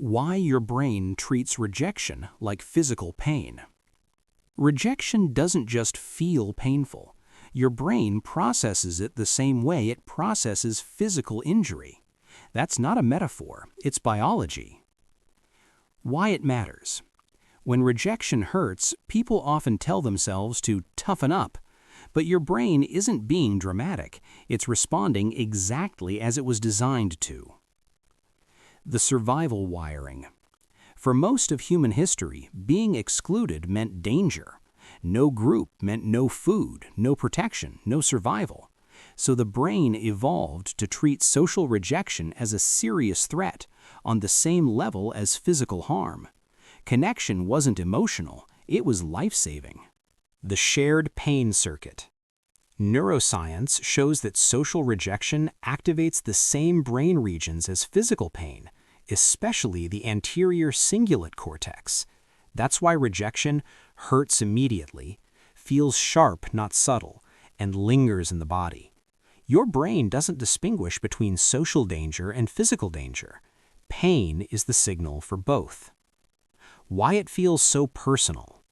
Why your brain treats rejection like physical pain. Rejection doesn't just feel painful. Your brain processes it the same way it processes physical injury. That's not a metaphor, it's biology. Why it matters. When rejection hurts, people often tell themselves to toughen up. But your brain isn't being dramatic, it's responding exactly as it was designed to. The survival wiring. For most of human history, being excluded meant danger. No group meant no food, no protection, no survival. So the brain evolved to treat social rejection as a serious threat, on the same level as physical harm. Connection wasn't emotional, it was life-saving. The shared pain circuit. Neuroscience shows that social rejection activates the same brain regions as physical pain, especially the anterior cingulate cortex. That's why rejection hurts immediately, feels sharp, not subtle, and lingers in the body. Your brain doesn't distinguish between social danger and physical danger. Pain is the signal for both. Why it feels so personal.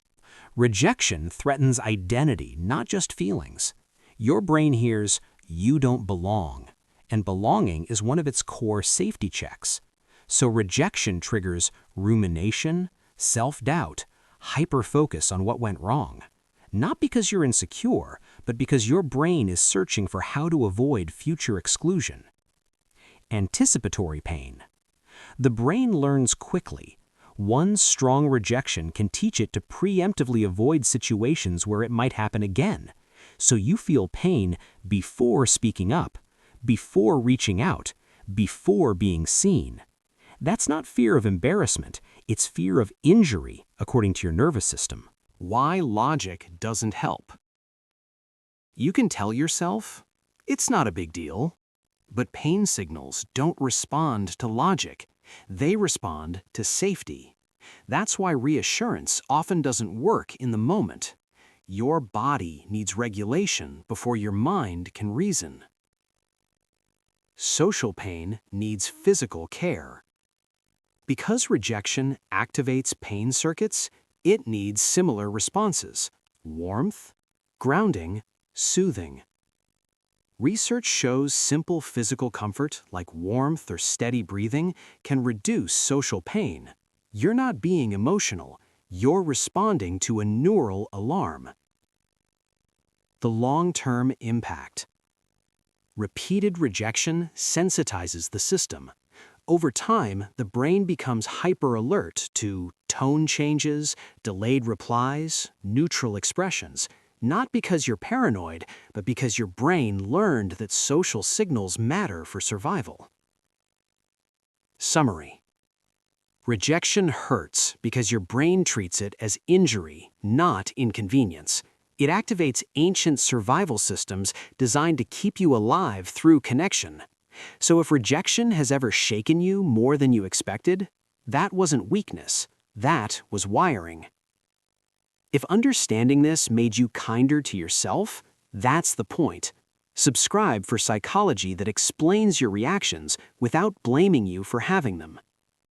Rejection threatens identity, not just feelings. Your brain hears, "You don't belong," and belonging is one of its core safety checks. So rejection triggers rumination, self-doubt, hyper-focus on what went wrong. Not because you're insecure, but because your brain is searching for how to avoid future exclusion. Anticipatory pain. The brain learns quickly. One strong rejection can teach it to preemptively avoid situations where it might happen again. So you feel pain before speaking up, before reaching out, before being seen. That's not fear of embarrassment, it's fear of injury, according to your nervous system. Why logic doesn't help. You can tell yourself, "It's not a big deal." But pain signals don't respond to logic. They respond to safety. That's why reassurance often doesn't work in the moment. Your body needs regulation before your mind can reason. Social pain needs physical care. Because rejection activates pain circuits, it needs similar responses: warmth, grounding, soothing. Research shows simple physical comfort, like warmth or steady breathing, can reduce social pain. You're not being emotional, you're responding to a neural alarm. The long-term impact. Repeated rejection sensitizes the system. Over time, the brain becomes hyper-alert to tone changes, delayed replies, neutral expressions. Not because you're paranoid, but because your brain learned that social signals matter for survival. Summary. Rejection hurts because your brain treats it as injury, not inconvenience. It activates ancient survival systems designed to keep you alive through connection. So if rejection has ever shaken you more than you expected, that wasn't weakness, that was wiring. If understanding this made you kinder to yourself, that's the point. Subscribe for psychology that explains your reactions without blaming you for having them.